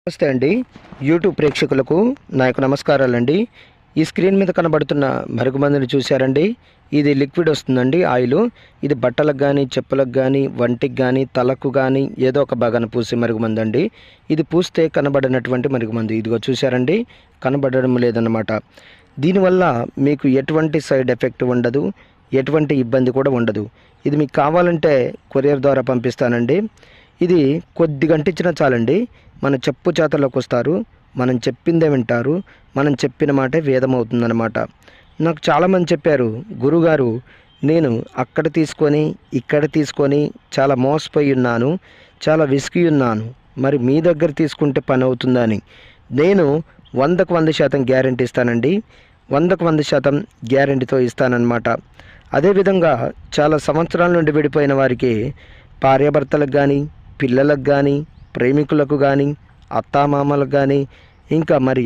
నమస్తే అండి. యూట్యూబ్ ప్రేక్షకులకు నా యొక్క నమస్కారాలండి. ఈ స్క్రీన్ మీద కనబడుతున్న మరుగుమందుని చూశారండి. ఇది లిక్విడ్ వస్తుందండి, ఆయిల్. ఇది బట్టలకు కానీ, చెప్పులకు కానీ, వంటికి కానీ, తలకు కానీ ఏదో ఒక భాగాన పూసే మరుగుమందు అండి. ఇది పూస్తే కనబడినటువంటి మరుగుమందు. ఇదిగో చూశారండి, కనబడడం లేదన్నమాట. దీనివల్ల మీకు ఎటువంటి సైడ్ ఎఫెక్ట్ ఉండదు, ఎటువంటి ఇబ్బంది కూడా ఉండదు. ఇది మీకు కావాలంటే కొరియర్ ద్వారా పంపిస్తానండి. ఇది కొద్ది గంటించినా చాలండి, మన చెప్పు చేతల్లోకి వస్తారు, మనం చెప్పిందే వింటారు, మనం చెప్పిన మాటే వేదం అవుతుందన్నమాట. నాకు చాలామంది చెప్పారు, గురుగారు నేను అక్కడ తీసుకొని ఇక్కడ తీసుకొని చాలా మోసపోయి ఉన్నాను, చాలా విసిగి ఉన్నాను, మరి మీ దగ్గర తీసుకుంటే పని అవుతుందని. నేను 100కు 100% గ్యారెంటీ ఇస్తానండి. 100కు 100% గ్యారెంటీతో ఇస్తానన్నమాట. అదేవిధంగా చాలా సంవత్సరాల నుండి విడిపోయిన వారికి, భార్యాభర్తలకు కానీ, పిల్లలకు కానీ, ప్రేమికులకు కానీ, అత్తామామలకు కానీ, ఇంకా మరి